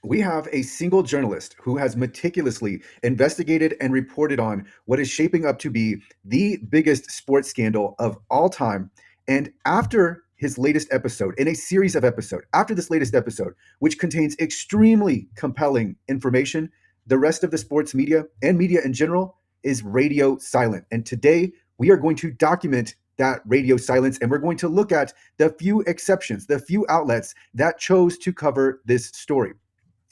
We have a single journalist who has meticulously investigated and reported on what is shaping up to be the biggest sports scandal of all time. And after his latest episode, in a series of episodes, after this latest episode, which contains extremely compelling information, the rest of the sports media and media in general is radio silent. And today we are going to document that radio silence, and we're going to look at the few exceptions, the few outlets that chose to cover this story.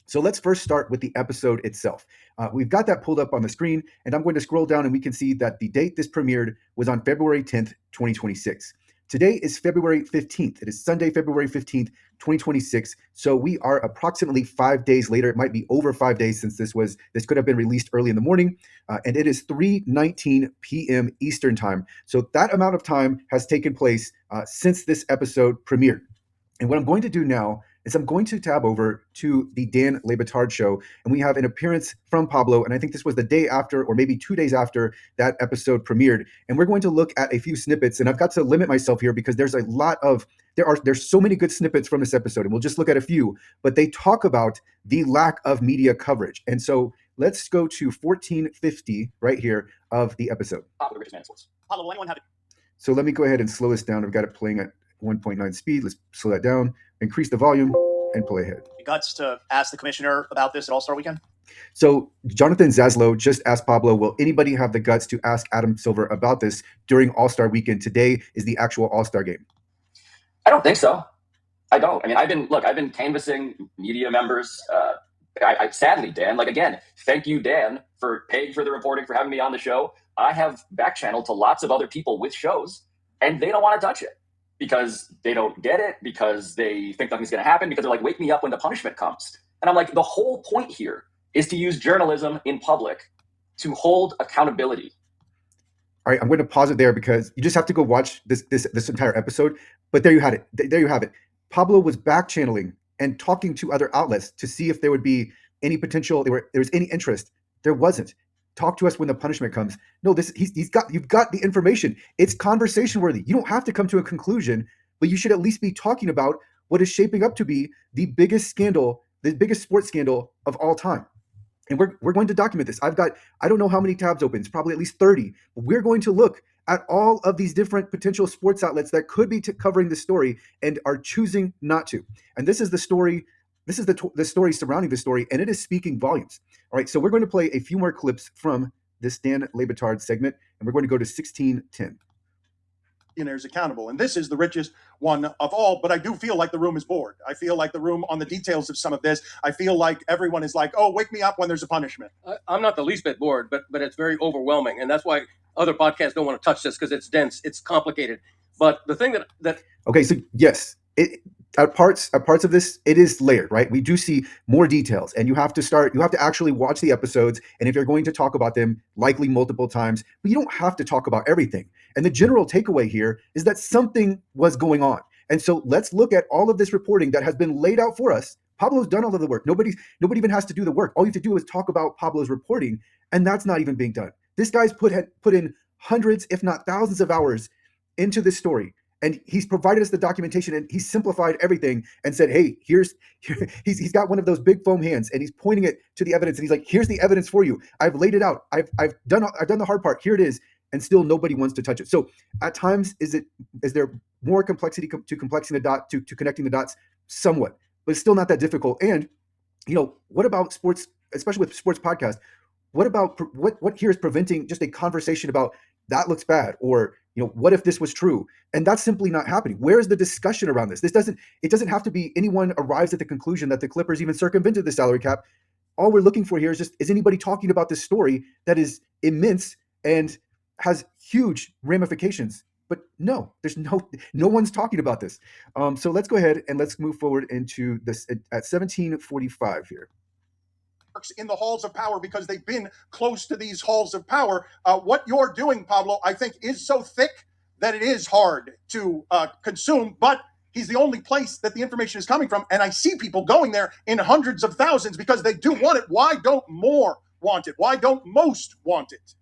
So let's first start with the episode itself. We've got that pulled up on the screen, and I'm going to scroll down and we can see that the date this premiered was on February 10th, 2026. Today is February 15th. It is Sunday, February 15th, 2026. So we are approximately 5 days later. It might be over 5 days since this could have been released early in the morning. And it is 3:19 p.m. Eastern time. So that amount of time has taken place since this episode premiered. And what I'm going to do now is I'm going to tab over to the Dan Le Batard Show, and we have an appearance from Pablo, and I think this was the day after or maybe 2 days after that episode premiered. And we're going to look at a few snippets, and I've got to limit myself here because there's so many good snippets from this episode, and we'll just look at a few, but they talk about the lack of media coverage. And so let's go to 1450 right here of the episode. Pablo, will anyone have it? So let me go ahead and slow this down. I've got it playing at 1.9 speed. Let's slow that down, increase the volume, and play ahead. Guts to ask the commissioner about this at All-Star Weekend? So Jonathan Zaslow just asked Pablo, will anybody have the guts to ask Adam Silver about this during All-Star Weekend? Today is the actual All-Star game. I don't think so. I don't. I mean, I've been canvassing media members. Sadly, Dan, again, thank you, Dan, for paying for the reporting, for having me on the show. I have back-channeled to lots of other people with shows, and they don't want to touch it. Because they don't get it, because they think nothing's going to happen, because they're like, wake me up when the punishment comes. And I'm like, the whole point here is to use journalism in public to hold accountability. All right, I'm going to pause it there because you just have to go watch this entire episode. But there you had it. There you have it. Pablo was back channeling and talking to other outlets to see if there would be any potential, there was any interest. There wasn't. Talk to us when the punishment comes. No, you've got the information. It's conversation worthy. You don't have to come to a conclusion, but you should at least be talking about what is shaping up to be the biggest scandal, the biggest sports scandal of all time. And we're going to document this. I don't know how many tabs open. It's probably at least 30. But we're going to look at all of these different potential sports outlets that could be covering the story and are choosing not to. And this is the story. This is the story surrounding the story, and it is speaking volumes. All right, so we're going to play a few more clips from this Dan Le Batard segment, and we're going to go to 1610. Billionaires accountable, and this is the richest one of all, but I do feel like the room is bored. I feel like the room on the details of some of this, I feel like everyone is like, oh, wake me up when there's a punishment. I'm not the least bit bored, but it's very overwhelming, and that's why other podcasts don't want to touch this, because it's dense, it's complicated. But the thing that okay, so yes, at parts of this, it is layered, right? We do see more details, and you have to actually watch the episodes, and if you're going to talk about them, likely multiple times, but you don't have to talk about everything. And the general takeaway here is that something was going on. And so let's look at all of this reporting that has been laid out for us. Pablo's done all of the work. Nobody even has to do the work. All you have to do is talk about Pablo's reporting, and that's not even being done. This guy's put in hundreds, if not thousands of hours into this story. And he's provided us the documentation, and he's simplified everything and said, hey, he's got one of those big foam hands, and he's pointing it to the evidence, and he's like, here's the evidence for you. I've laid it out. I've done the hard part. Here it is. And still nobody wants to touch it. So at times, is there more complexity to connecting the dots? Somewhat, but it's still not that difficult. And what about sports, especially with sports podcasts? What here is preventing just a conversation about that looks bad, or what if this was true? And that's simply not happening. Where is the discussion around this? It doesn't have to be anyone arrives at the conclusion that the Clippers even circumvented the salary cap. All we're looking for here is anybody talking about this story that is immense and has huge ramifications. But no, there's no one's talking about this. So let's go ahead and let's move forward into this at 1745 here. In the halls of power, because they've been close to these halls of power. What you're doing, Pablo, I think is so thick that it is hard to consume, but he's the only place that the information is coming from. And I see people going there in hundreds of thousands because they do want it. Why don't more want it? Why don't most want it?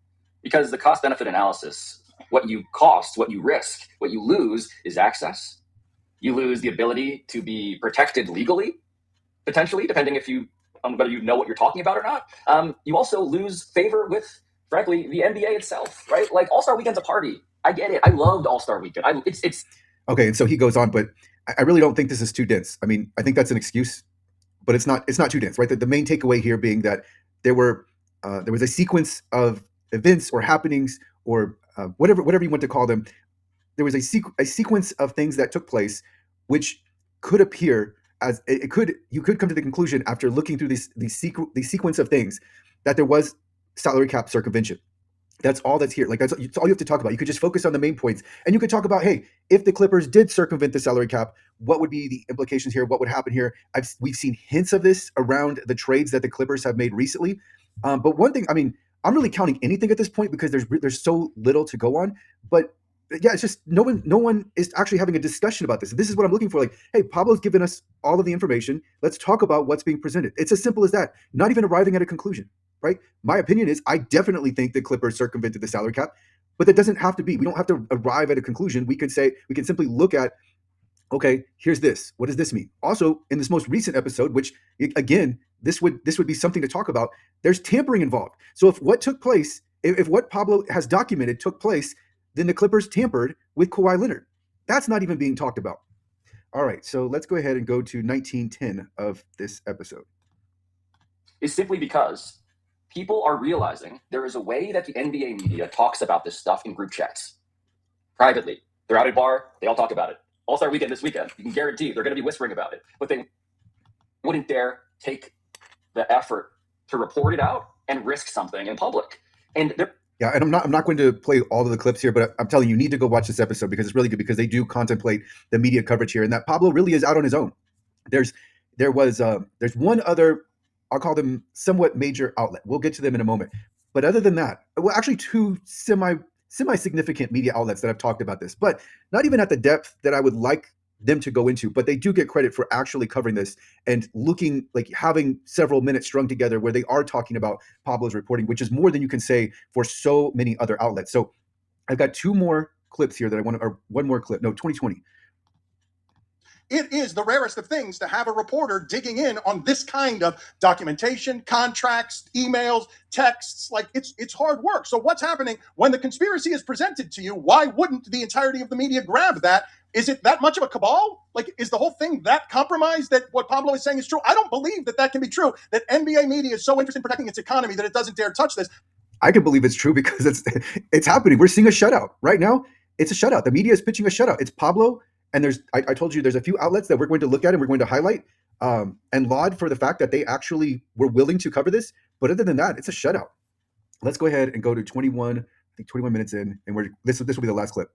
Because the cost-benefit analysis, what you cost, what you risk, what you lose is access. You lose the ability to be protected legally, potentially, depending if you on whether you know what you're talking about or not. You also lose favor with, frankly, the NBA itself, right? Like All-Star Weekend's a party. I get it. I loved All-Star Weekend. It's Okay, and so he goes on, but I really don't think this is too dense. I mean, I think that's an excuse, but it's not too dense, right? The main takeaway here being that there was a sequence of events or happenings or whatever you want to call them. There was a sequence of things that took place, which could appear as you could come to the conclusion after looking through these sequence of things that there was salary cap circumvention. That's all that's here. Like that's all you have to talk about. You could just focus on the main points, and you could talk about, hey, if the Clippers did circumvent the salary cap, what would be the implications here? What would happen here? We've seen hints of this around the trades that the Clippers have made recently. But one thing, I mean, I'm really counting anything at this point because there's so little to go on. But yeah, it's just no one is actually having a discussion about this. This is what I'm looking for. Like, hey, Pablo's given us all of the information. Let's talk about what's being presented. It's as simple as that. Not even arriving at a conclusion. Right? My opinion is I definitely think the Clippers circumvented the salary cap, but that doesn't have to be. We don't have to arrive at a conclusion. We can simply look at, okay, here's this. What does this mean? Also, in this most recent episode, which again, this would be something to talk about. There's tampering involved. So if what took place, if what Pablo has documented took place, then the Clippers tampered with Kawhi Leonard. That's not even being talked about. All right, so let's go ahead and go to 1910 of this episode. is simply because people are realizing there is a way that the NBA media talks about this stuff in group chats privately. They're out at a bar, they all talk about it. All-Star Weekend this weekend, you can guarantee they're going to be whispering about it, but they wouldn't dare take the effort to report it out and risk something in public. And yeah, and I'm not going to play all of the clips here, but I'm telling you, you need to go watch this episode because it's really good because they do contemplate the media coverage here, and that Pablo really is out on his own. There's one other, I'll call them somewhat major outlet. We'll get to them in a moment. But other than that, well, actually two semi-significant media outlets that have talked about this, but not even at the depth that I would like them to go into, but they do get credit for actually covering this and looking, like having several minutes strung together where they are talking about Pablo's reporting, which is more than you can say for so many other outlets. So I've got two more clips here that I want to, or one more clip. No, 2020. It is the rarest of things to have a reporter digging in on this kind of documentation, contracts, emails, texts. Like it's hard work. So what's happening when the conspiracy is presented to you? Why wouldn't the entirety of the media grab that? Is it that much of a cabal? Like, is the whole thing that compromised that what Pablo is saying is true? I don't believe that can be true, that NBA media is so interested in protecting its economy that it doesn't dare touch this. I can believe it's true because it's happening. We're seeing a shutout right now. It's a shutout. The media is pitching a shutout. It's Pablo. And I told you, there's a few outlets that we're going to look at and we're going to highlight and laud for the fact that they actually were willing to cover this. But other than that, it's a shutout. Let's go ahead and go to 21 minutes in, and this will be the last clip.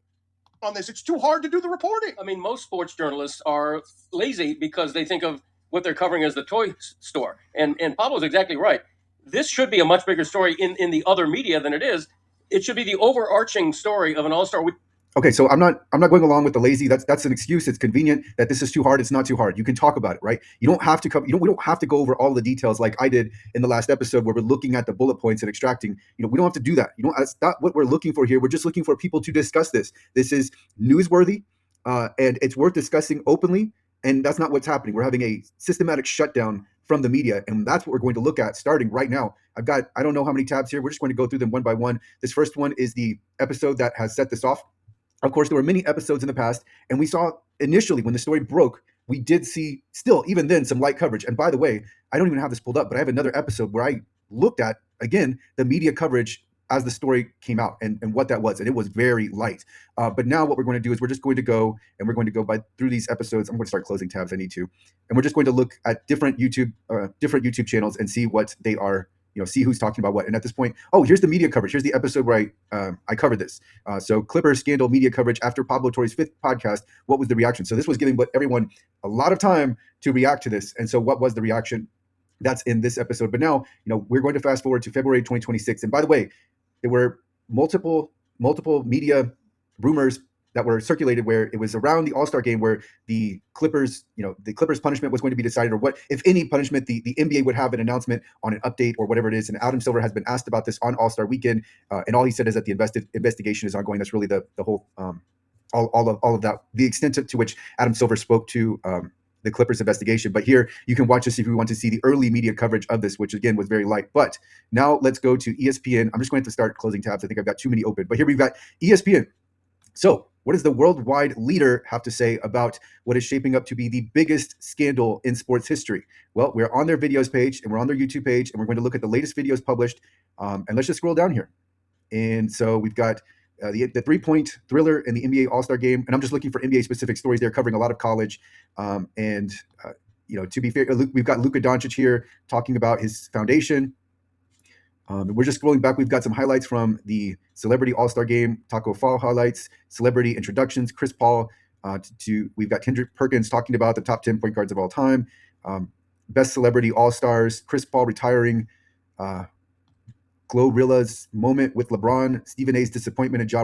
On this, it's too hard to do the reporting. I mean, most sports journalists are lazy because they think of what they're covering as the toy store. And Pablo's exactly right. This should be a much bigger story in the other media than it is. It should be the overarching story of an All-Star Week. Okay, so I'm not going along with the lazy. That's an excuse. It's convenient that this is too hard. It's not too hard. You can talk about it, right? You don't have to come. We don't have to go over all the details like I did in the last episode where we're looking at the bullet points and extracting. We don't have to do that. That's not what we're looking for here. We're just looking for people to discuss this. This is newsworthy, and it's worth discussing openly. And that's not what's happening. We're having a systematic shutdown from the media, and that's what we're going to look at starting right now. I don't know how many tabs here. We're just going to go through them one by one. This first one is the episode that has set this off. Of course, there were many episodes in the past, and we saw initially when the story broke, we did see still, even then, some light coverage. And by the way, I don't even have this pulled up, but I have another episode where I looked at, again, the media coverage as the story came out and what that was. And it was very light. But now what we're going to do is we're just going to go through these episodes. I'm going to start closing tabs. I need to. And we're just going to look at different YouTube channels and see what they are, see who's talking about what. And at this point, here's the media coverage. Here's the episode where I covered this. So Clippers scandal media coverage after Pablo Torre's 5th podcast. What was the reaction? So this was giving everyone a lot of time to react to this. And so what was the reaction? That's in this episode. But now, we're going to fast forward to February 2026. And by the way, there were multiple media rumors that were circulated where it was around the All-Star game where the Clippers, the Clippers punishment was going to be decided, or what, if any punishment, the NBA would have an announcement on an update or whatever it is. And Adam Silver has been asked about this on All-Star weekend. And all he said is that the investigation is ongoing. That's really the whole, all of that, the extent to which Adam Silver spoke to the Clippers investigation. But here you can watch this if you want to see the early media coverage of this, which again was very light. But now let's go to ESPN. I'm just going to start closing tabs. I think I've got too many open. But here we've got ESPN. So what does the worldwide leader have to say about what is shaping up to be the biggest scandal in sports history? Well, we're on their videos page and we're on their YouTube page, and we're going to look at the latest videos published. And let's just scroll down here. And so we've got the 3-point thriller in the NBA All-Star game. And I'm just looking for NBA specific stories. They're covering a lot of college. To be fair, we've got Luka Doncic here talking about his foundation. We're just scrolling back. We've got some highlights from the Celebrity All-Star Game, Taco Fall highlights, celebrity introductions, Chris Paul. We've got Kendrick Perkins talking about the top 10 point guards of all time, best celebrity All-Stars, Chris Paul retiring, Glorilla's moment with LeBron, Stephen A's disappointment at Ja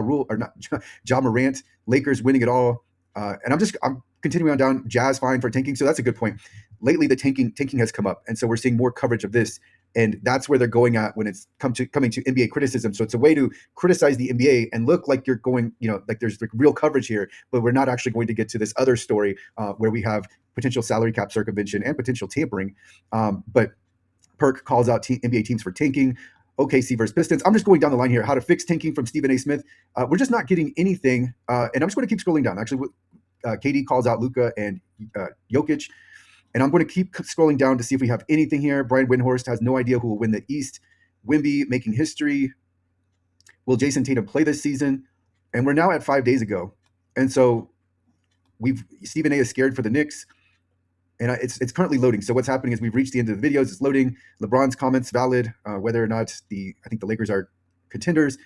Morant, Lakers winning it all. And I'm continuing on down, Jazz fine for tanking. So that's a good point. Lately, the tanking has come up. And so we're seeing more coverage of this. And that's where they're going at when it's coming to NBA criticism. So it's a way to criticize the NBA and look like you're going, like there's like real coverage here, but we're not actually going to get to this other story where we have potential salary cap circumvention and potential tampering. But Perk calls out NBA teams for tanking. OKC versus Pistons. I'm just going down the line here. How to fix tanking from Stephen A. Smith. We're just not getting anything. And I'm just going to keep scrolling down. Actually, KD calls out Luka and Jokic. And I'm going to keep scrolling down to see if we have anything here. Brian Windhorst has no idea who will win the East. Wimby making history. Will Jason Tatum play this season? And we're now at 5 days ago. And so Stephen A. is scared for the Knicks. And it's currently loading. So what's happening is we've reached the end of the videos. It's loading. LeBron's comments valid. Whether or not I think the Lakers are contenders.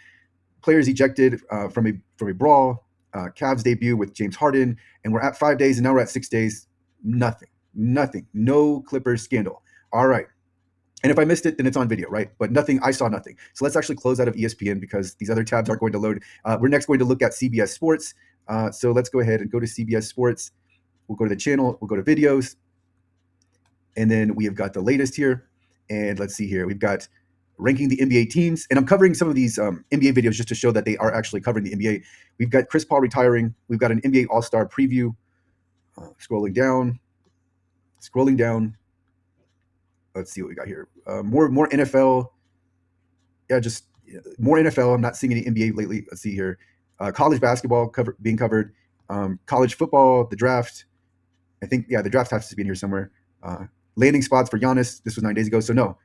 Players ejected from a brawl. Cavs debut with James Harden. And we're at 5 days, and now we're at 6 days. Nothing. No Clippers scandal. All right. And if I missed it, then it's on video, right? But nothing. I saw nothing. So let's actually close out of ESPN because these other tabs aren't going to load. We're next going to look at CBS Sports. So let's go ahead and go to CBS Sports. We'll go to the channel. We'll go to videos. And then we have got the latest here. And let's see here. We've got ranking the NBA teams. And I'm covering some of these NBA videos just to show that they are actually covering the NBA. We've got Chris Paul retiring. We've got an NBA All-Star preview. Scrolling down. Let's see what we got here. More NFL. Yeah, just more NFL. I'm not seeing any NBA lately. Let's see here. College basketball being covered. College football, the draft. I think, the draft has to be in here somewhere. Landing spots for Giannis. This was 9 days ago. So no,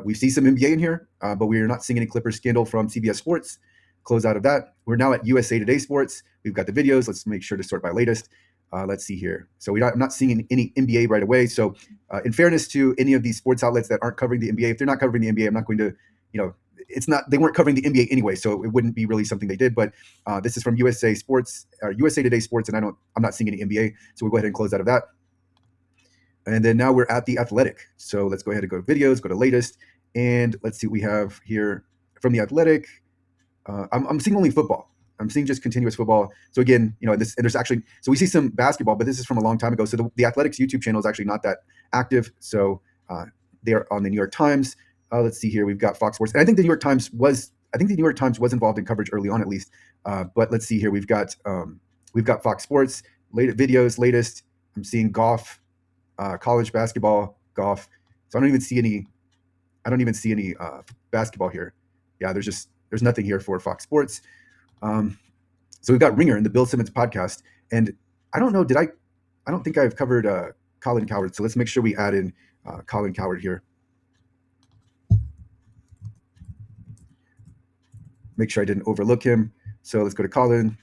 we see some NBA in here, but we are not seeing any Clippers scandal from CBS Sports. Close out of that. We're now at USA Today Sports. We've got the videos. Let's make sure to sort by latest. Let's see here. So I'm not seeing any NBA right away. So in fairness to any of these sports outlets that aren't covering the NBA, if they're not covering the NBA, I'm not going to, they weren't covering the NBA anyway, so it wouldn't be really something they did. But this is from USA Sports, or USA Today Sports, and I'm not seeing any NBA. So we'll go ahead and close out of that. And then now we're at The Athletic. So let's go ahead and go to videos, go to latest, and let's see what we have here from The Athletic. I'm seeing only football. I'm seeing just continuous football. So again, there's actually, so we see some basketball, but this is from a long time ago. So the Athletics YouTube channel is actually not that active. So they are on the New York Times. Let's see here. We've got Fox Sports. And I think the New York Times was involved in coverage early on, at least. But let's see here. We've got Fox Sports, latest. I'm seeing golf, college basketball, golf. So I don't even see any basketball here. Yeah, there's nothing here for Fox Sports. So we've got Ringer and the Bill Simmons podcast, and I don't know, I don't think I've covered Colin Cowherd. So let's make sure we add in Colin Cowherd here. Make sure I didn't overlook him. So let's go to Colin,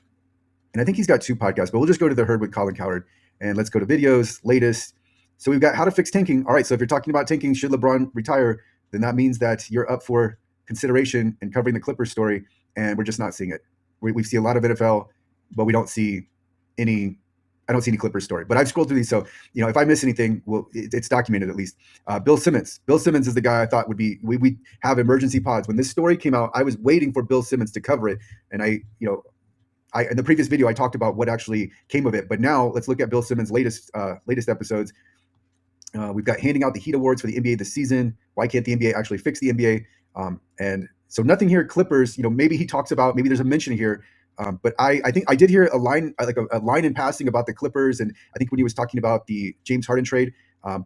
and I think he's got 2 podcasts, but we'll just go to The Herd with Colin Cowherd, and let's go to videos, latest. So we've got how to fix tanking. All right. So if you're talking about tanking, should LeBron retire, then that means that you're up for consideration and covering the Clippers story, and we're just not seeing it. We see a lot of NFL, but we don't see any. I don't see any Clippers story. But I've scrolled through these, so if I miss anything, well, it's documented at least. Bill Simmons. Bill Simmons is the guy I thought would be. We have emergency pods. When this story came out, I was waiting for Bill Simmons to cover it, and I in the previous video I talked about what actually came of it. But now let's look at Bill Simmons' latest episodes. We've got handing out the Heat Awards for the NBA this season. Why can't the NBA actually fix the NBA? And so nothing here. Clippers, maybe he talks about, maybe there's a mention here But I think I did hear a line, like a line in passing about the Clippers, and I think when he was talking about the James Harden trade,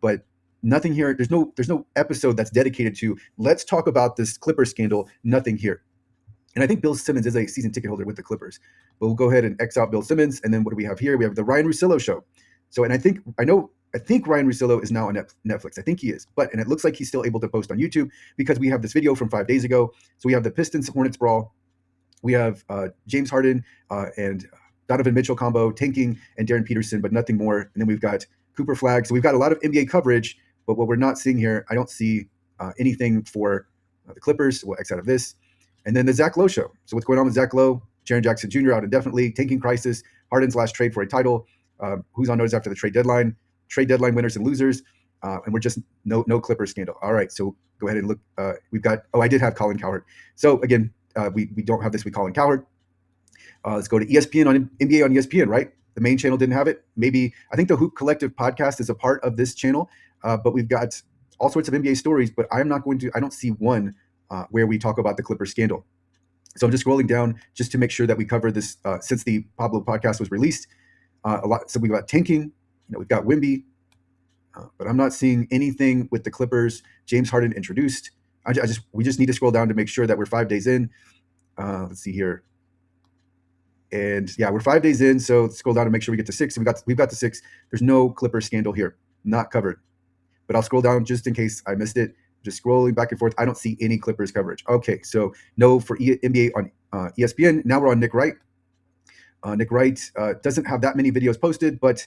but nothing here. There's no episode that's dedicated to let's talk about this Clippers scandal. Nothing here. And I think Bill Simmons is a season ticket holder with the Clippers. But we'll go ahead and X out Bill Simmons, and then what do we have here? We have the Ryan Russillo show. So, and I think Ryan Russillo is now on Netflix. I think he is, and it looks like he's still able to post on YouTube because we have this video from 5 days ago. So we have the Pistons Hornets brawl. We have James Harden and Donovan Mitchell combo, tanking, and Darren Peterson, but nothing more. And then we've got Cooper Flag. So we've got a lot of NBA coverage, but what we're not seeing here, I don't see anything for the Clippers. We'll X out of this. And then the Zach Lowe show. So what's going on with Zach Lowe? Jaren Jackson Jr. out indefinitely, tanking crisis, Harden's last trade for a title, who's on notice after the trade deadline winners and losers, and we're just no Clippers scandal. All right, so go ahead and look. We've got, I did have Colin Cowherd. So again, we don't have this with Colin Cowherd. Let's go to ESPN on NBA on ESPN, right? The main channel didn't have it. Maybe, I think the Hoop Collective podcast is a part of this channel, but we've got all sorts of NBA stories, but I don't see one where we talk about the Clippers scandal. So I'm just scrolling down just to make sure that we cover this since the Pablo podcast was released. A lot. So we've got tanking, we've got Wimby, but I'm not seeing anything with the Clippers. James Harden introduced. We just need to scroll down to make sure that we're 5 days in. Let's see here. And yeah, we're 5 days in. So let's scroll down to make sure we get to 6. We've got to 6. There's no Clippers scandal here, not covered. But I'll scroll down just in case I missed it. Just scrolling back and forth. I don't see any Clippers coverage. Okay, so no for NBA on ESPN. Now we're on Nick Wright. Nick Wright doesn't have that many videos posted, but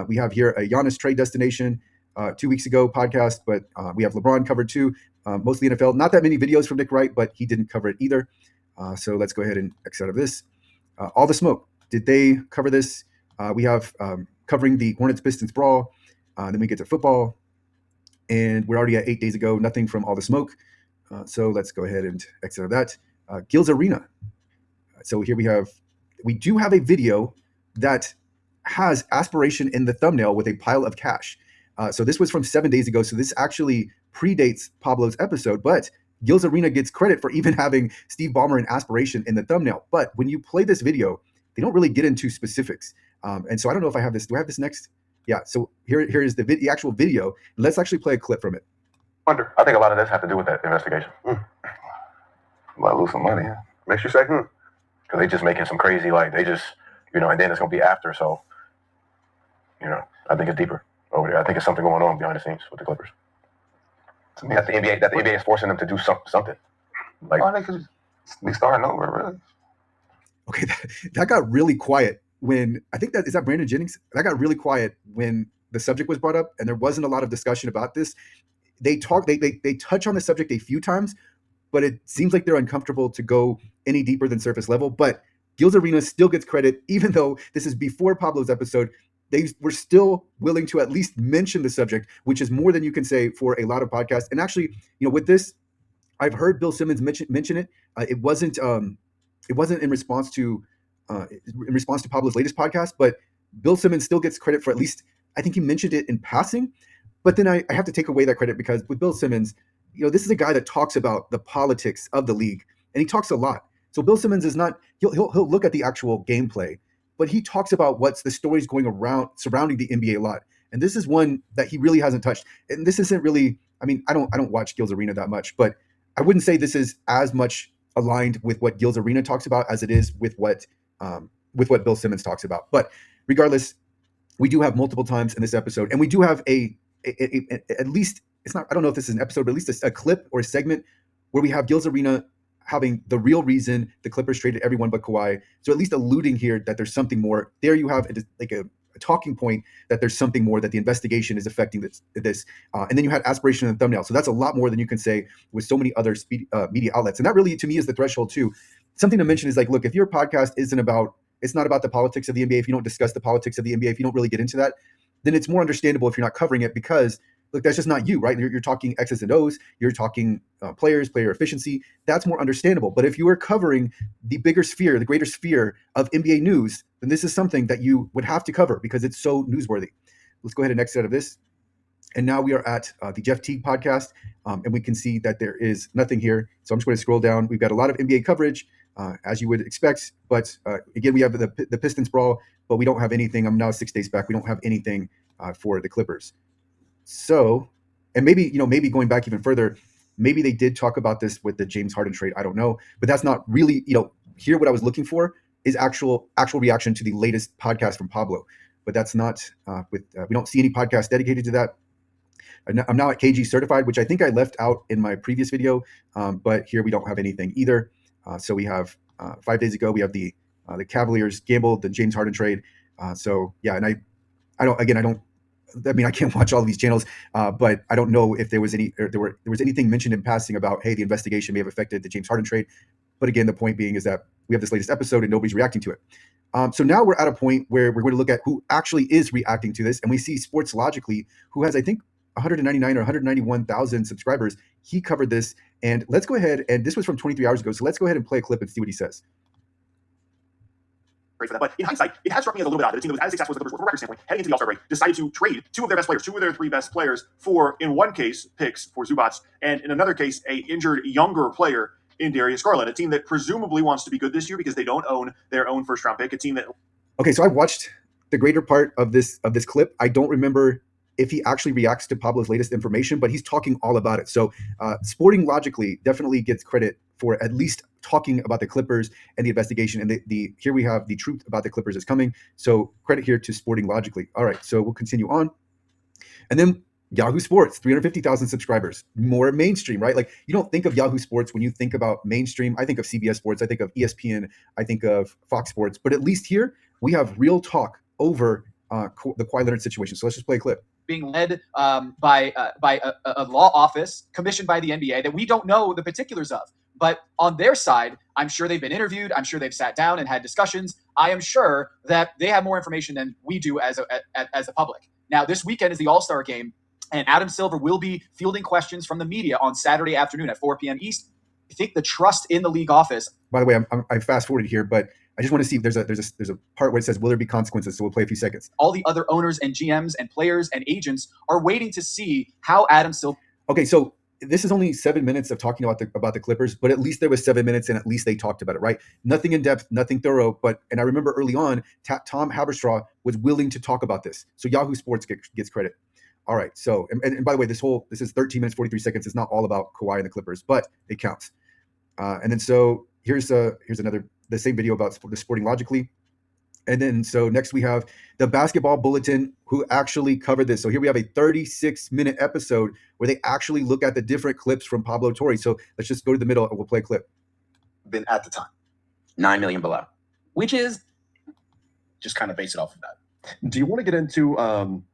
we have here a Giannis trade destination 2 weeks ago podcast, but we have LeBron covered too, mostly NFL. Not that many videos from Nick Wright, but he didn't cover it either. So let's go ahead and X out of this. All the Smoke. Did they cover this? We have covering the Hornets Pistons brawl. Then we get to football. And we're already at 8 days ago. Nothing from All the Smoke. So let's go ahead and X out of that. Gil's Arena. So here we do have a video that has aspiration in the thumbnail with a pile of cash. So this was from 7 days ago. So this actually predates Pablo's episode, but Gil's Arena gets credit for even having Steve Ballmer and aspiration in the thumbnail. But when you play this video, they don't really get into specifics. And so I don't know if I have this. Do I have this next? Yeah. So here is the actual video. Let's actually play a clip from it. I think a lot of this has to do with that investigation. Might lose some money. Makes you say, because they just making some crazy, like they just, and then it's gonna be after. So, I think it's deeper over there. I think it's something going on behind the scenes with the Clippers. To me, that the NBA is forcing them to do something. Like, they could be starting over, really. Okay, that got really quiet when I think is that Brandon Jennings. That got really quiet when the subject was brought up, and there wasn't a lot of discussion about this. They touch on the subject a few times, but it seems like they're uncomfortable to go any deeper than surface level. But Gil's Arena still gets credit, even though this is before Pablo's episode. They were still willing to at least mention the subject, which is more than you can say for a lot of podcasts. And actually, with this, I've heard Bill Simmons mention it. It wasn't in response to Pablo's latest podcast, but Bill Simmons still gets credit for at least, I think he mentioned it in passing. But then I have to take away that credit because with Bill Simmons, this is a guy that talks about the politics of the league, and he talks a lot. So Bill Simmons is not, he'll look at the actual gameplay, but he talks about what's the stories going around surrounding the NBA a lot. And this is one that he really hasn't touched. And this isn't really, I don't watch Gil's Arena that much, but I wouldn't say this is as much aligned with what Gil's Arena talks about as it is with what Bill Simmons talks about. But regardless, we do have multiple times in this episode, and we do have at least, it's not, I don't know if this is an episode, but at least a clip or a segment where we have Gil's Arena having the real reason the Clippers traded everyone but Kawhi. So at least alluding here that there's something more. There you have a talking point that there's something more, that the investigation is affecting this. And then you had aspiration in the thumbnail. So that's a lot more than you can say with so many other media outlets. And that really, to me, is the threshold too. Something to mention is like, look, if your podcast it's not about the politics of the NBA, if you don't discuss the politics of the NBA, if you don't really get into that, then it's more understandable if you're not covering it because, look, that's just not you, right? You're talking X's and O's. You're talking player efficiency. That's more understandable. But if you are covering the bigger sphere, the greater sphere of NBA news, then this is something that you would have to cover because it's so newsworthy. Let's go ahead and exit out of this. And now we are at the Jeff Teague podcast, and we can see that there is nothing here. So I'm just going to scroll down. We've got a lot of NBA coverage. as you would expect. But again, we have the Pistons brawl, but we don't have anything. I'm now 6 days back. We don't have anything for the Clippers. So, and maybe going back even further, maybe they did talk about this with the James Harden trade. I don't know, but that's not really, here what I was looking for is actual reaction to the latest podcast from Pablo, but that's not we don't see any podcast dedicated to that. I'm now at KG certified, which I think I left out in my previous video, but here we don't have anything either. So we have 5 days ago, we have the Cavaliers gambled the James Harden trade. So yeah, and I can't watch all of these channels, but I don't know if there was anything mentioned in passing about, hey, the investigation may have affected the James Harden trade. But again, the point being is that we have this latest episode and nobody's reacting to it. So now we're at a point where we're going to look at who actually is reacting to this. And we see Sports Logically, who has, I think, 199 or 191,000 subscribers. He covered this. And let's go ahead. And this was from 23 hours ago. So let's go ahead and play a clip and see what he says. For that. But in hindsight, it has struck me as a little bit odd that a team that was as successful as the Clippers were from a record standpoint heading into the All-Star break decided to trade two of their best players, two of their three best players, for, in one case, picks for Zubats, and in another case, a injured younger player in Darius Garland, a team that presumably wants to be good this year because they don't own their own first-round pick, a team that... Okay, so I watched the greater part of this clip. I don't remember if he actually reacts to Pablo's latest information, but he's talking all about it. So Sporting Logically definitely gets credit for at least talking about the Clippers and the investigation. And the here we have the truth about the Clippers is coming. So credit here to Sporting Logically. All right, so we'll continue on. And then Yahoo Sports, 350,000 subscribers, more mainstream, right? Like, you don't think of Yahoo Sports when you think about mainstream. I think of CBS Sports, I think of ESPN, I think of Fox Sports, but at least here we have real talk over the Kawhi Leonard situation. So let's just play a clip. Being led by a law office commissioned by the NBA that we don't know the particulars of. But on their side, I'm sure they've been interviewed. I'm sure they've sat down and had discussions. I am sure that they have more information than we do as a public. Now, this weekend is the All-Star game, and Adam Silver will be fielding questions from the media on Saturday afternoon at 4 p.m. East. I think the trust in the league office. By the way, I fast-forwarded here, but I just want to see if there's a part where it says, will there be consequences? So we'll play a few seconds. All the other owners and GMs and players and agents are waiting to see how Adam Silver. Okay, so this is only 7 minutes of talking about the Clippers, but at least there was 7 minutes and at least they talked about it, right? Nothing in depth, nothing thorough. And I remember early on, Tom Haberstraw was willing to talk about this. So Yahoo Sports gets credit. All right. So, and by the way, this is 13 minutes, 43 seconds. It's not all about Kawhi and the Clippers, but it counts. And then so here's the same video about the Sporting Logically. And then so next we have the Basketball Bulletin, who actually covered this. So here we have a 36-minute episode where they actually look at the different clips from Pablo Torre. So let's just go to the middle and we'll play a clip. Been at the time 9 million below, which is just kind of base it off of that. Do you want to get into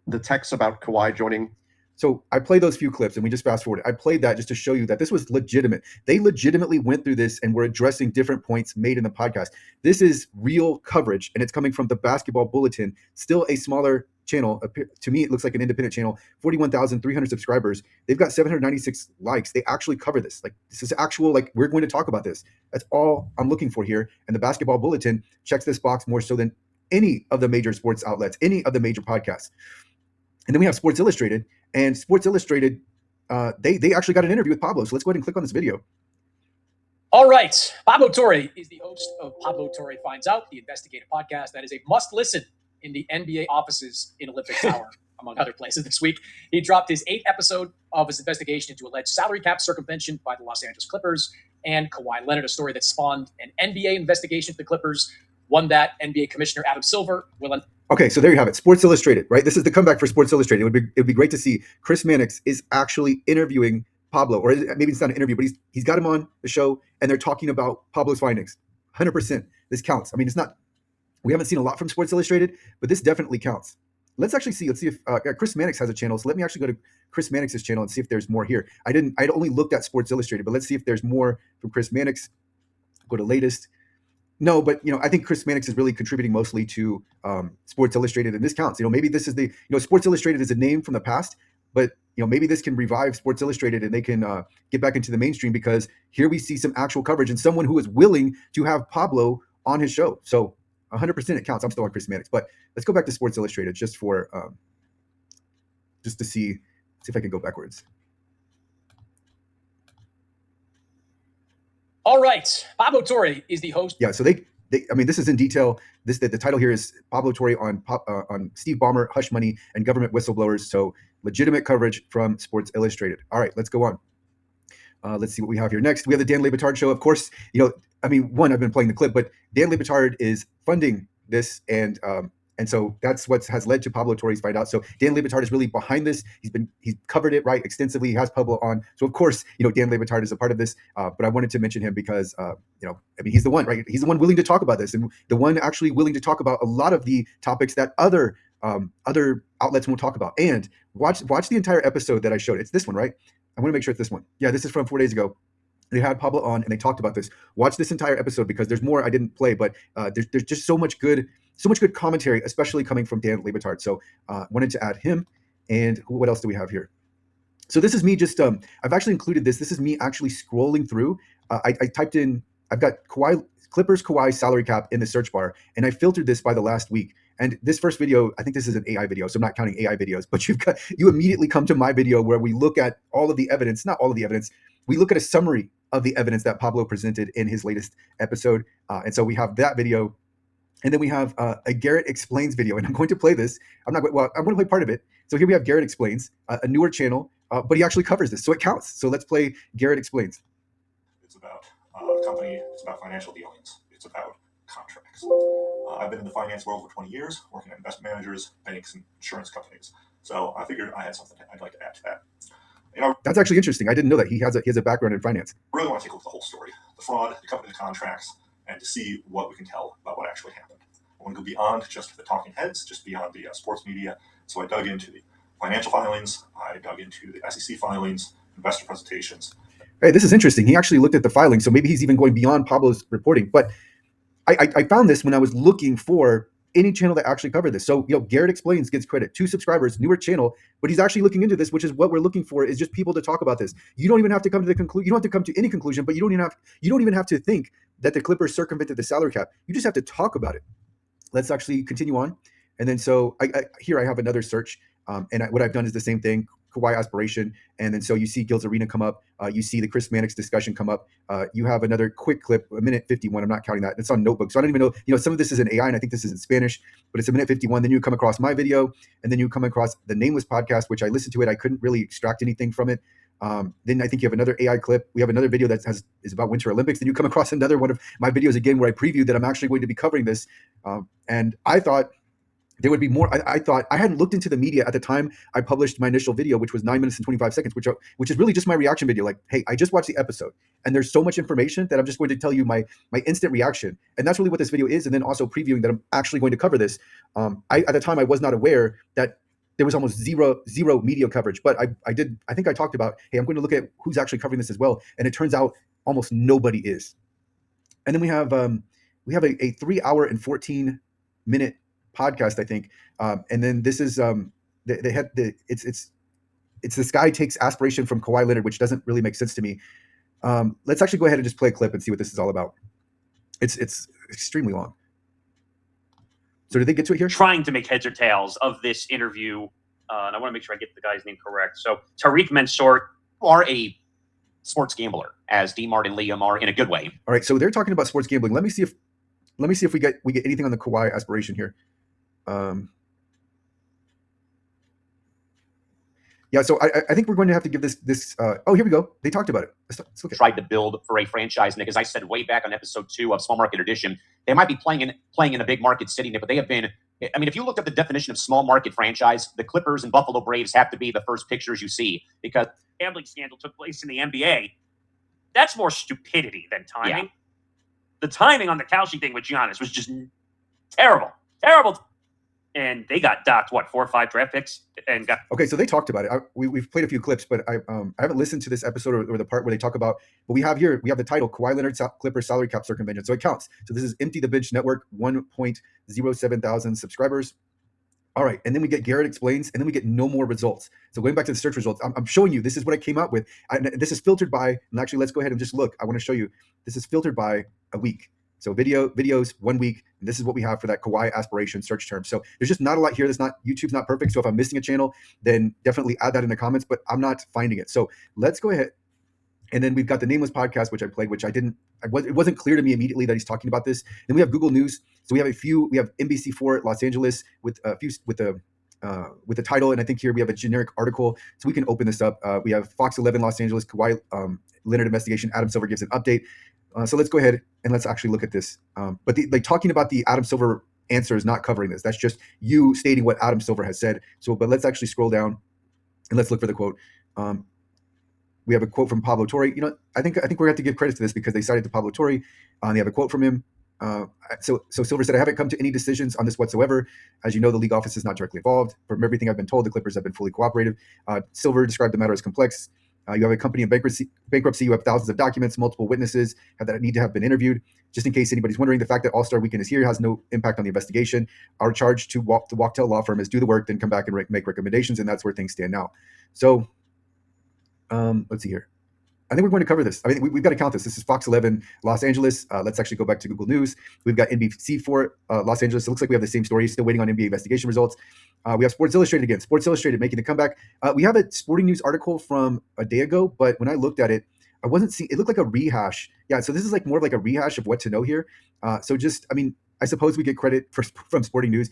the text about Kawhi joining? So I played those few clips and we just fast forwarded. I played that just to show you that this was legitimate. They legitimately went through this and were addressing different points made in the podcast. This is real coverage and it's coming from the Basketball Bulletin, still a smaller channel. To me, it looks like an independent channel, 41,300 subscribers. They've got 796 likes. They actually cover this. Like, this is actual, like, we're going to talk about this. That's all I'm looking for here. And the Basketball Bulletin checks this box more so than any of the major sports outlets, any of the major podcasts. And then we have Sports Illustrated, and Sports Illustrated, they actually got an interview with Pablo. So let's go ahead and click on this video. All right. Pablo Torre is the host of Pablo Torre Finds Out, the investigative podcast that is a must listen in the NBA offices in Olympic Tower, among other places this week. He dropped his 8th episode of his investigation into alleged salary cap circumvention by the Los Angeles Clippers and Kawhi Leonard, a story that spawned an NBA investigation into the Clippers, one that NBA Commissioner Adam Silver will... Okay, so there you have it. Sports Illustrated, right? This is the comeback for Sports Illustrated. It would be great to see Chris Mannix is actually interviewing Pablo, or maybe it's not an interview, but he's got him on the show, and they're talking about Pablo's findings. 100%. This counts. I mean, it's not. We haven't seen a lot from Sports Illustrated, but this definitely counts. Let's see if Chris Mannix has a channel. So let me actually go to Chris Mannix's channel and see if there's more here. I'd only looked at Sports Illustrated, but let's see if there's more from Chris Mannix. Go to latest. No, but I think Chris Mannix is really contributing mostly to Sports Illustrated, and this counts. Maybe this is the Sports Illustrated is a name from the past, but maybe this can revive Sports Illustrated and they can get back into the mainstream, because here we see some actual coverage and someone who is willing to have Pablo on his show. So 100% it counts. I'm still on Chris Mannix, but let's go back to Sports Illustrated just for just to see if I can go backwards. All right. Pablo Torre is the host. Yeah, so I mean, this is in detail. The title here is Pablo Torre on Steve Ballmer, hush money, and government whistleblowers. So legitimate coverage from Sports Illustrated. All right, let's go on. Let's see what we have here next. We have the Dan Le Batard Show. Of course, I mean, I've been playing the clip, but Dan Le Batard is funding this, and so that's what has led to Pablo Torre's fight out. So Dan Le Batard is really behind this. He's covered it extensively. He has Pablo on. So of course, Dan Le Batard is a part of this. But I wanted to mention him because I mean, he's the one, right? He's the one willing to talk about this, and the one actually willing to talk about a lot of the topics that other outlets won't talk about. And watch the entire episode that I showed. It's this one, right? I want to make sure it's this one. Yeah, this is from 4 days ago. They had Pablo on and they talked about this. Watch this entire episode because there's more I didn't play, but there's just so much good commentary, especially coming from Dan Le Batard. So wanted to add him. And what else do we have here? So this is me just I've actually included this. This is me actually scrolling through. I typed in, I've got Clippers Kawhi salary cap in the search bar, and I filtered this by the last week. And this first video, I think this is an AI video, so I'm not counting AI videos, but you immediately come to my video where we look at all of the evidence, not all of the evidence. We look at a summary of the evidence that Pablo presented in his latest episode. And so we have that video. And then we have a Garrett Explains video. And I'm going to play this. I'm going to play part of it. So here we have Garrett Explains, a newer channel, but he actually covers this. So it counts. So let's play Garrett Explains. It's about a company. It's about financial dealings. It's about contracts. I've been in the finance world for 20 years, working at investment managers, banks, and insurance companies. So I figured I had something I'd like to add to that. That's actually interesting. I didn't know that he has a background in finance. I really want to take a look at the whole story, the fraud, the company, the contracts, and to see what we can tell about what actually happened. I want to go beyond just the talking heads, just beyond the sports media. So I dug into the financial filings. I dug into the SEC filings, investor presentations. Hey, this is interesting. He actually looked at the filings, so maybe he's even going beyond Pablo's reporting. But I found this when I was looking for any channel that actually covered this. So, Garrett Explains gets credit. 2 subscribers, newer channel, but he's actually looking into this, which is what we're looking for, is just people to talk about this. You don't even have to come to the conclusion. You don't have to come to any conclusion, but you don't even have to think that the Clippers circumvented the salary cap. You just have to talk about it. Let's actually continue on. And then so here I have another search, and what I've done is the same thing. Kawhi aspiration, and then so you see Gil's Arena come up, you see the Chris Mannix discussion come up, you have another quick clip, 1:51. I'm not counting that. It's on Notebook, so I don't even know. Some of this is in AI, and I think this is in Spanish, but it's 1:51. Then you come across my video, and then you come across the Nameless podcast, which I listened to it. I couldn't really extract anything from it. Then I think you have another AI clip. We have another video that is about Winter Olympics. Then you come across another one of my videos again where I previewed that I'm actually going to be covering this, and I thought there would be more. I thought I hadn't looked into the media at the time I published my initial video, which was 9 minutes and 25 seconds, which is really just my reaction video. Like, hey, I just watched the episode, and there's so much information that I'm just going to tell you my instant reaction, and that's really what this video is. And then also previewing that I'm actually going to cover this. At the time I was not aware that there was almost zero media coverage, but I think I talked about, hey, I'm going to look at who's actually covering this as well, and it turns out almost nobody is. And then we have a 3 hour and 14 minute podcast, I think, and then this is it's this guy takes aspiration from Kawhi Leonard, which doesn't really make sense to me. Let's actually go ahead and just play a clip and see what this is all about. It's extremely long. So did they get to it here? Trying to make heads or tails of this interview, and I want to make sure I get the guy's name correct. So Tariq Mansour are a sports gambler, as D-Mart and Liam are, in a good way. All right, so they're talking about sports gambling. Let me see if we get anything on the Kawhi aspiration here. Yeah, so I think we're going to have to give this. Oh, here we go. They talked about it. Let's look at it. Tried to build for a franchise, Nick. As I said way back on episode 2 of Small Market Edition, they might be playing in a big market city, Nick, but they have been. I mean, if you looked up the definition of small market franchise, the Clippers and Buffalo Braves have to be the first pictures you see, because gambling scandal took place in the NBA. That's more stupidity than timing. Yeah. The timing on the Kalshi thing with Giannis was just terrible. And they got docked, 4 or 5 draft picks, and got. Okay, so they talked about it. We've played a few clips, but I haven't listened to this episode or the part where they talk about. But we have the title Kawhi Leonard Clippers salary cap circumvention, so it counts. So this is Empty the Bench Network, 1.07 thousand subscribers. All right, and then we get Garrett Explains, and then we get no more results. So going back to the search results, I'm showing you this is what I came out with. This is filtered by, and actually let's go ahead and just look. I want to show you. This is filtered by a week. So videos 1 week, and this is what we have for that Kawhi aspiration search term. So there's just not a lot here. YouTube's not perfect. So if I'm missing a channel, then definitely add that in the comments, but I'm not finding it. So let's go ahead And then we've got the Nameless podcast, which I played, which it wasn't clear to me immediately that he's talking about this. Then we have Google News. So we have NBC4 Los Angeles with the title, and I think here we have a generic article, so we can open this up. We have Fox 11 Los Angeles Kawhi Leonard investigation. Adam Silver gives an update. So let's go ahead and let's actually look at this. But talking about the Adam Silver answer is not covering this. That's just you stating what Adam Silver has said. But let's actually scroll down and let's look for the quote. We have a quote from Pablo Torre. I think we're going to have to give credit to this because they cited to Pablo Torre. They have a quote from him. So Silver said, "I haven't come to any decisions on this whatsoever. As you know, the league office is not directly involved. From everything I've been told, the Clippers have been fully cooperative." Silver described the matter as complex. You have a company in bankruptcy. You have thousands of documents, multiple witnesses that need to have been interviewed. Just in case anybody's wondering, the fact that All-Star Weekend is here has no impact on the investigation. Our charge to the Wachtell law firm is do the work, then come back and make recommendations, and that's where things stand now. So let's see here. I think we're going to cover this. I mean, we've got to count this. This is Fox 11 Los Angeles. Let's actually go back to Google News. We've got NBC4 Los Angeles. It looks like we have the same story. Still waiting on NBA investigation results. We have Sports Illustrated again. Sports Illustrated making a comeback. We have a Sporting News article from a day ago, but when I looked at it, I wasn't seeing. It looked like a rehash. Yeah, so this is like more of like a rehash of what to know here. I suppose we get credit from Sporting News.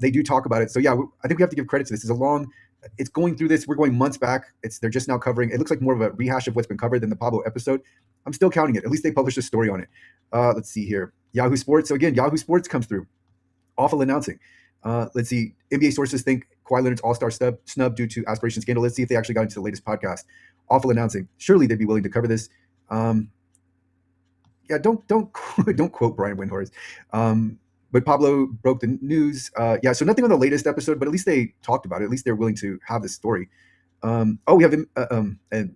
They do talk about it. So yeah, I think we have to give credit to this. It's going through this. We're going months back. They're just now covering. It looks like more of a rehash of what's been covered than the Pablo episode. I'm still counting it. At least they published a story on it. Let's see here. Yahoo Sports. So again, Yahoo Sports comes through. Awful announcing. Let's see. NBA sources think Kawhi Leonard's All-Star snub due to aspiration scandal. Let's see if they actually got into the latest podcast. Awful announcing. Surely they'd be willing to cover this. Yeah, don't quote Brian Windhorst. But Pablo broke the news. So nothing on the latest episode, but at least they talked about it. At least they're willing to have this story. We have and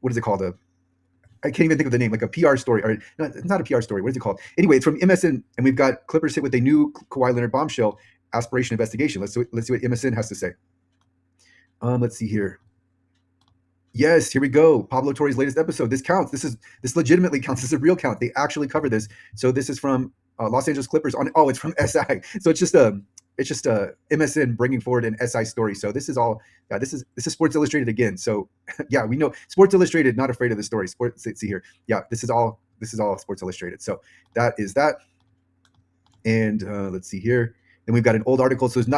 what is it called? I can't even think of the name. Like a PR story, or no, it's not a PR story. What is it called? Anyway, it's from MSN, and we've got Clippers hit with a new Kawhi Leonard bombshell aspiration investigation. Let's see what MSN has to say. Let's see here. Yes, here we go. Pablo Torre's latest episode. This counts. This legitimately counts. This is a real count. They actually cover this. So this is from Los Angeles Clippers it's from SI. So it's just a MSN bringing forward an SI story. So this is all. Yeah, this is Sports Illustrated again. So yeah, we know Sports Illustrated not afraid of the story. See here. Yeah, this is all Sports Illustrated. So that is that. And let's see here. Then we've got an old article. So there's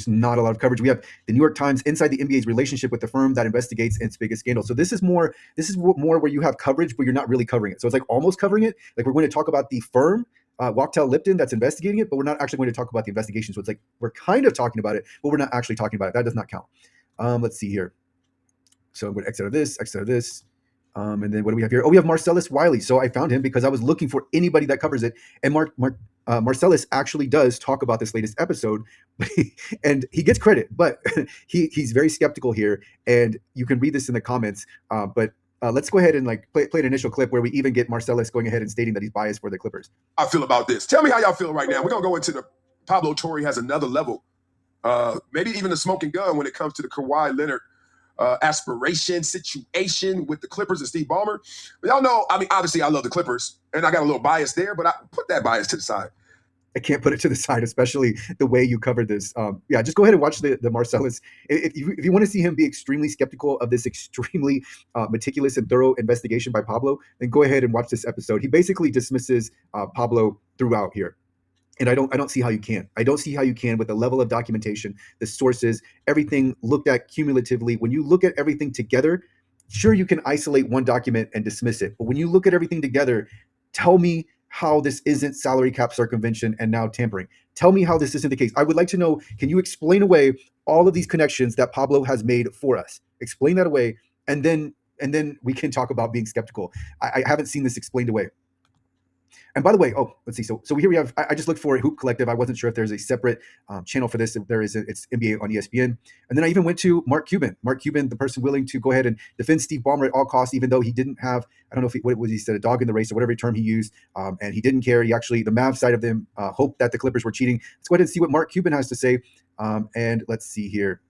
not a lot of coverage. We have the New York Times inside the NBA's relationship with the firm that investigates its biggest scandal. So this is more where you have coverage, but you're not really covering it. So it's like almost covering it. Like we're going to talk about the firm, Wachtell Lipton, that's investigating it, but we're not actually going to talk about the investigation. So it's like we're kind of talking about it, but we're not actually talking about it. That does not count. Let's see here. So I'm going to exit out of this. And then what do we have here? We have Marcellus Wiley. So I found him because I was looking for anybody that covers it. And Marcellus actually does talk about this latest episode, and he gets credit, but he's very skeptical here. And you can read this in the comments. But let's go ahead and play an initial clip where we even get Marcellus going ahead and stating that he's biased for the Clippers. I feel about this. Tell me how y'all feel right now. We're going to go into the Pablo Torre has another level. Maybe even the smoking gun when it comes to the Kawhi Leonard aspiration situation with the Clippers and Steve Ballmer. But y'all know, obviously I love the Clippers and I got a little bias there, but I put that bias to the side. I can't put it to the side, especially the way you covered this. Just go ahead and watch the Marcellus. If you want to see him be extremely skeptical of this extremely meticulous and thorough investigation by Pablo, then go ahead and watch this episode. He basically dismisses Pablo throughout here. And I don't see how you can. I don't see how you can with the level of documentation, the sources, everything looked at cumulatively. When you look at everything together, sure, you can isolate one document and dismiss it. But when you look at everything together, tell me how this isn't salary cap circumvention and now tampering. Tell me how this isn't the case. I would like to know, can you explain away all of these connections that Pablo has made for us? Explain that away, and then we can talk about being skeptical. I haven't seen this explained away. And by the way, let's see. So here we have, I just looked for Hoop Collective. I wasn't sure if there's a separate channel for this. If there is, it's NBA on ESPN. And then I even went to Mark Cuban, the person willing to go ahead and defend Steve Ballmer at all costs, even though he didn't have, I don't know what he said, a dog in the race or whatever term he used. And he didn't care. He actually, the Mavs side of them hoped that the Clippers were cheating. Let's go ahead and see what Mark Cuban has to say. And let's see here.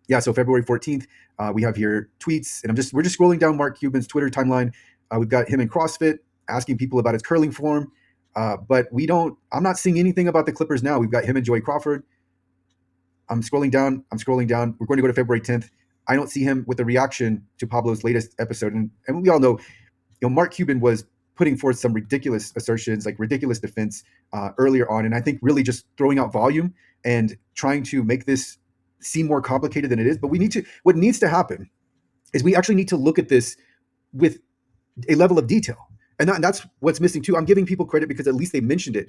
Yeah, so February 14th, we have here tweets. And we're just scrolling down Mark Cuban's Twitter timeline. We've got him in CrossFit, asking people about his curling form, but I'm not seeing anything about the Clippers now. We've got him and Joey Crawford. I'm scrolling down. We're going to go to February 10th. I don't see him with the reaction to Pablo's latest episode. And we all know, Mark Cuban was putting forth some ridiculous assertions, like ridiculous defense earlier on. And I think really just throwing out volume and trying to make this seem more complicated than it is. But what needs to happen is we actually need to look at this with a level of detail. And that's what's missing too. I'm giving people credit because at least they mentioned it,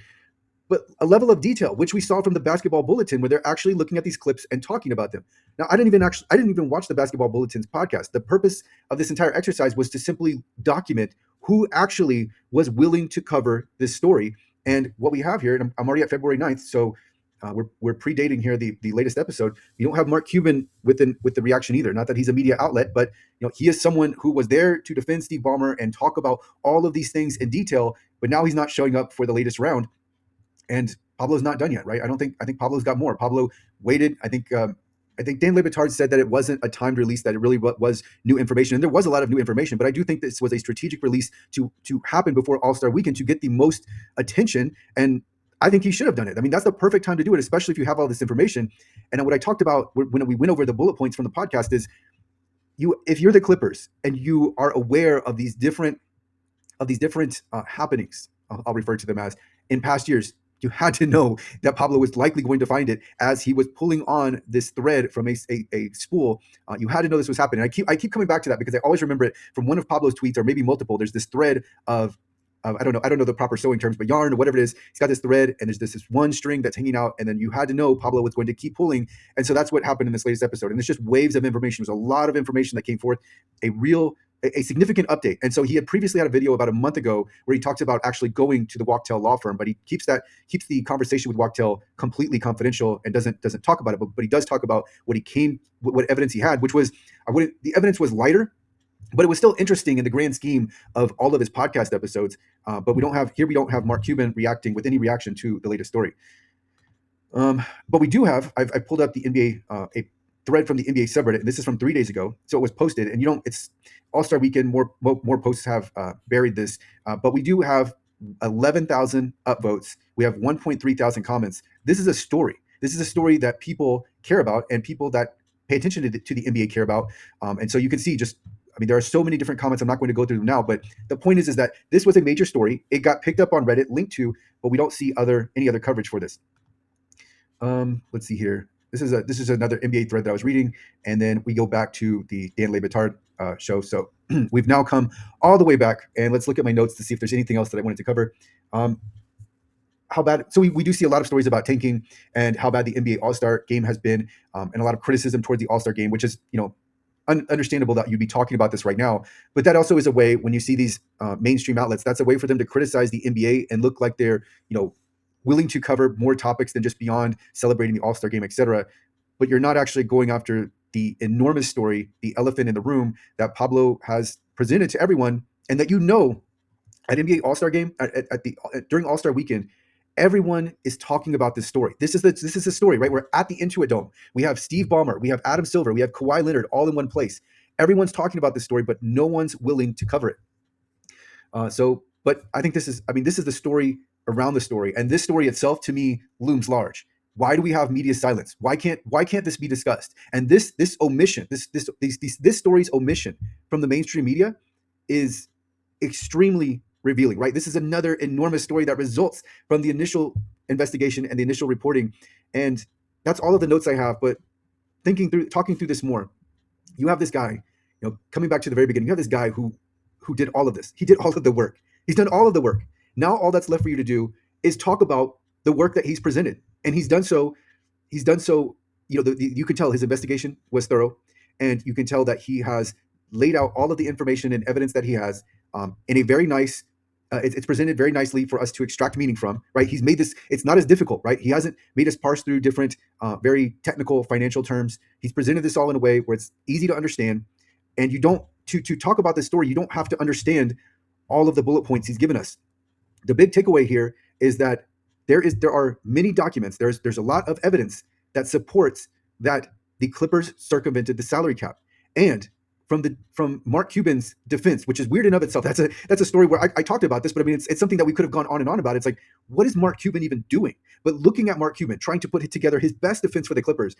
but a level of detail, which we saw from the Basketball Bulletin, where they're actually looking at these clips and talking about them. Now, I didn't even watch the Basketball Bulletin's podcast. The purpose of this entire exercise was to simply document who actually was willing to cover this story. And what we have here, and I'm already at February 9th, so we're predating here the latest episode. You don't have Mark Cuban with the reaction either. Not that he's a media outlet, but he is someone who was there to defend Steve Ballmer and talk about all of these things in detail. But now he's not showing up for the latest round. And Pablo's not done yet, right? I think Pablo's got more. Pablo waited. I think Dan Le Batard said that it wasn't a timed release, that it really was new information. And there was a lot of new information, but I do think this was a strategic release to happen before All-Star Weekend to get the most attention. And I think he should have done it. I mean, that's the perfect time to do it, especially if you have all this information. And what I talked about when we went over the bullet points from the podcast is if you're the Clippers and you are aware of these different happenings, I'll refer to them as, in past years, you had to know that Pablo was likely going to find it as he was pulling on this thread from a spool. You had to know this was happening. I keep coming back to that because I always remember it from one of Pablo's tweets, or maybe multiple. There's this thread of I don't know the proper sewing terms, but yarn or whatever it is. He's got this thread, and there's this one string that's hanging out, and then you had to know Pablo was going to keep pulling. And so that's what happened in this latest episode. And it's just waves of information. There's a lot of information that came forth, a significant update. And so he had previously had a video about a month ago where he talks about actually going to the Wachtell law firm, but he keeps the conversation with Wachtell completely confidential and doesn't talk about it. But he does talk about what evidence he had, which was the evidence was lighter, but it was still interesting in the grand scheme of all of his podcast episodes. But we don't have Mark Cuban reacting with any reaction to the latest story. But we do have, I pulled up the NBA, a thread from the NBA subreddit, and this is from 3 days ago. So it was posted, and it's All-Star Weekend. More posts have buried this, but we do have 11,000 upvotes. We have 1.3 thousand comments. This is a story. This is a story that people care about, and people that pay attention to the NBA care about. And so you can see there are so many different comments. I'm not going to go through them now, but the point is that this was a major story. It got picked up on Reddit, linked to, but we don't see any other coverage for this. Let's see here. This is another NBA thread that I was reading, and then we go back to the Dan Le Batard show. So we've now come all the way back, and let's look at my notes to see if there's anything else that I wanted to cover. How bad? So we do see a lot of stories about tanking and how bad the NBA All-Star game has been, and a lot of criticism towards the All-Star game, which is understandable that you'd be talking about this right now. But that also is a way, when you see these mainstream outlets, that's a way for them to criticize the NBA and look like they're willing to cover more topics than just beyond celebrating the All-Star game, etc. But you're not actually going after the enormous story, the elephant in the room that Pablo has presented to everyone, and that at NBA All-Star game during All-Star weekend, everyone is talking about this story. This is the story, right? We're at the Intuit Dome. We have Steve Ballmer, we have Adam Silver, we have Kawhi Leonard all in one place. Everyone's talking about this story, but no one's willing to cover it. But I think this is the story around the story, and this story itself to me looms large. Why do we have media silence? Why can't this be discussed? And this omission, this story's omission from the mainstream media is extremely revealing, right? This is another enormous story that results from the initial investigation and the initial reporting. And that's all of the notes I have. But talking through this more, you have this guy, coming back to the very beginning, you have this guy who did all of this. He did all of the work. He's done all of the work. Now all that's left for you to do is talk about the work that he's presented. And he's done so, you can tell his investigation was thorough, and you can tell that he has laid out all of the information and evidence that he has in a very nice, it's presented very nicely for us to extract meaning from, right? He's made this, it's not as difficult, right? He hasn't made us parse through different, very technical financial terms. He's presented this all in a way where it's easy to understand. And to talk about this story, you don't have to understand all of the bullet points he's given us. The big takeaway here is that there are many documents. There's a lot of evidence that supports that the Clippers circumvented the salary cap. And from Mark Cuban's defense, which is weird in of itself, that's a story where I talked about this, but it's something that we could have gone on and on about. It's like, what is Mark Cuban even doing? But looking at Mark Cuban trying to put together his best defense for the Clippers,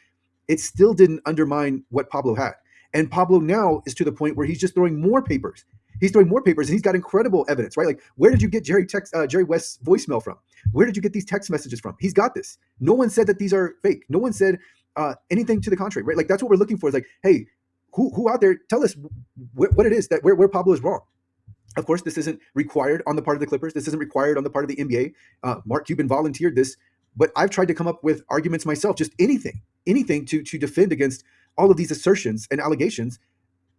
it still didn't undermine what Pablo had. And Pablo now is to the point where he's just throwing more papers. He's throwing more papers, and he's got incredible evidence, right? Like, where did you get Jerry West's voicemail from? Where did you get these text messages from? He's got this. No one said that these are fake. No one said anything to the contrary, right? Like, that's what we're looking for. Is like, hey, who out there, tell us what it is that where Pablo is wrong. Of course, this isn't required on the part of the Clippers. This isn't required on the part of the NBA. Mark Cuban volunteered this, but I've tried to come up with arguments myself, just anything to defend against all of these assertions and allegations.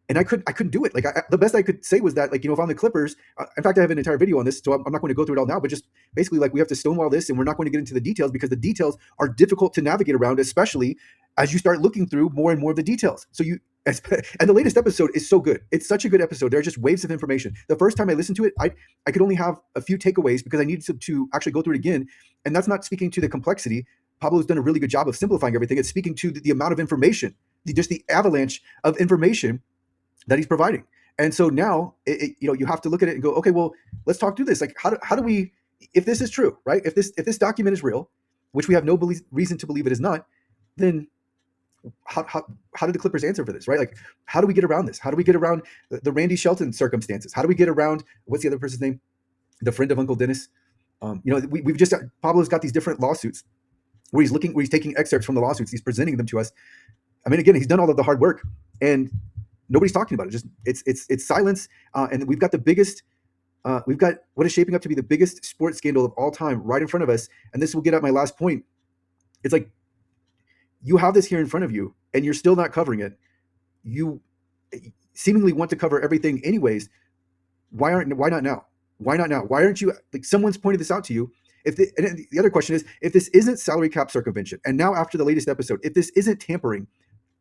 And I couldn't do it. Like, the best I could say was that, like, if I'm the Clippers, in fact, I have an entire video on this, so I'm not going to go through it all now, but just basically, like, we have to stonewall this, and we're not going to get into the details because the details are difficult to navigate around, especially as you start looking through more and more of the details. And the latest episode is so good. It's such a good episode. There are just waves of information. The first time I listened to it, I could only have a few takeaways because I needed to actually go through it again. And that's not speaking to the complexity. Pablo's done a really good job of simplifying everything. It's speaking to the amount of information, just the avalanche of information that he's providing. And so now, you have to look at it and go, okay, well, let's talk through this. Like, how do we, if this is true, right? If this document is real, which we have no reason to believe it is not, then how did the Clippers answer for this, right? Like, how do we get around this? How do we get around the Randy Shelton circumstances? How do we get around, what's the other person's name? The friend of Uncle Dennis. We've just Pablo's got these different lawsuits where he's taking excerpts from the lawsuits, he's presenting them to us. I mean, again, he's done all of the hard work, and nobody's talking about it. Just it's silence, and we've got we've got what is shaping up to be the biggest sports scandal of all time right in front of us. And this will get at my last point. It's like, you have this here in front of you, and you're still not covering it. You seemingly want to cover everything anyways. Why not now? Why not now? Why aren't you, like, someone's pointed this out to you? And the other question is, if this isn't salary cap circumvention, and now after the latest episode, if this isn't tampering,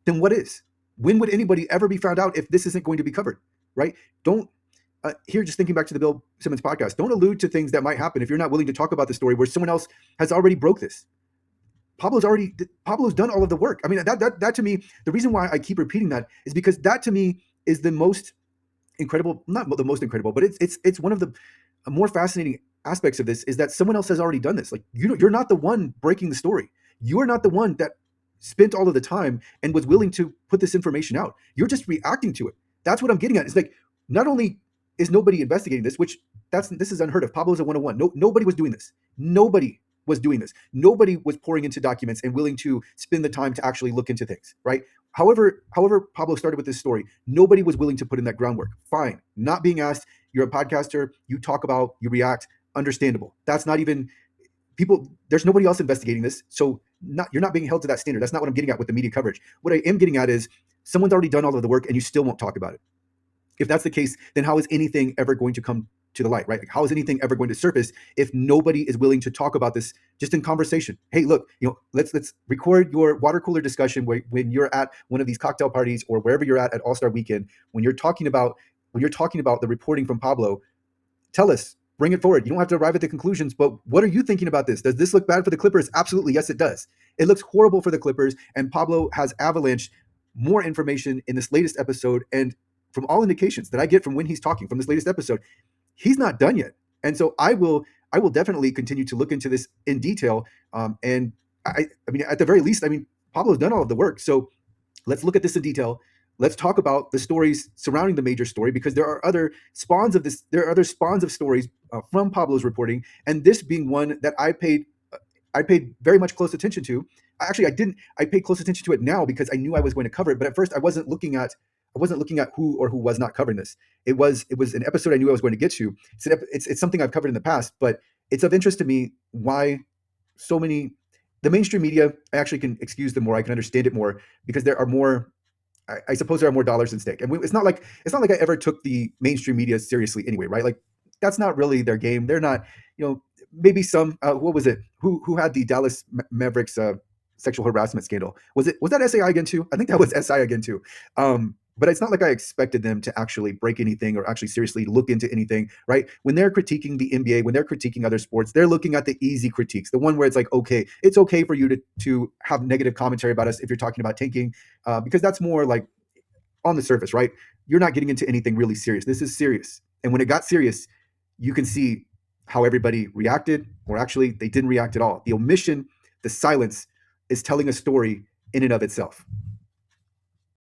then what is? When would anybody ever be found out if this isn't going to be covered, right? Don't, here, just thinking back to the Bill Simmons podcast, don't allude to things that might happen if you're not willing to talk about the story where someone else has already broke this. Pablo's done all of the work. I mean, that to me, the reason why I keep repeating that is because that to me is the most incredible, not the most incredible, but it's one of the more fascinating aspects of this, is that someone else has already done this. Like, you're not the one breaking the story. You are not the one that spent all of the time and was willing to put this information out. You're just reacting to it. That's what I'm getting at. It's like, not only is nobody investigating this, which this is unheard of. Pablo's a 101. Nobody was doing this. Nobody was doing this. Nobody was pouring into documents and willing to spend the time to actually look into things, right? However Pablo started with this story, nobody was willing to put in that groundwork. Fine. Not being asked. You're a podcaster. You talk about, you react. Understandable. That's not even people. There's nobody else investigating this. So you're not being held to that standard. That's not what I'm getting at with the media coverage. What I am getting at is someone's already done all of the work and you still won't talk about it. If that's the case, then how is anything ever going to come to the light, right? Like, how is anything ever going to surface if nobody is willing to talk about this just in conversation? Hey, look, let's record your water cooler discussion when you're at one of these cocktail parties or wherever you're at All-Star Weekend, when you're talking about the reporting from Pablo. Tell us, bring it forward. You don't have to arrive at the conclusions, but what are you thinking about this? Does this look bad for the Clippers? Absolutely, yes, it does. It looks horrible for the Clippers, and Pablo has avalanched more information in this latest episode, and from all indications that I get from when he's talking from this latest episode, he's not done yet. And so I will definitely continue to look into this in detail. And I mean, at the very least, I mean, Pablo's done all of the work. So let's look at this in detail. Let's talk about the stories surrounding the major story, because there are other spawns of this. There are other spawns of stories from Pablo's reporting, and this being one that I paid very much close attention to. Actually, I didn't. I paid close attention to it now because I knew I was going to cover it. But at first, I wasn't looking at who or who was not covering this. It was an episode I knew I was going to get to. It's something I've covered in the past, but it's of interest to me why so many, the mainstream media, I actually can excuse them more. I can understand it more because there are more, I suppose there are more dollars at stake. And it's not like I ever took the mainstream media seriously anyway, right? Like, that's not really their game. They're not, maybe some, what was it? Who had the Dallas Mavericks sexual harassment scandal? Was that SAI again too? I think that was SI again too. But it's not like I expected them to actually break anything or actually seriously look into anything, right? When they're critiquing the NBA, when they're critiquing other sports, they're looking at the easy critiques, the one where it's like, okay, it's okay for you to have negative commentary about us if you're talking about tanking, because that's more like on the surface, right? You're not getting into anything really serious. This is serious. And when it got serious, you can see how everybody reacted, or actually they didn't react at all. The omission, the silence is telling a story in and of itself.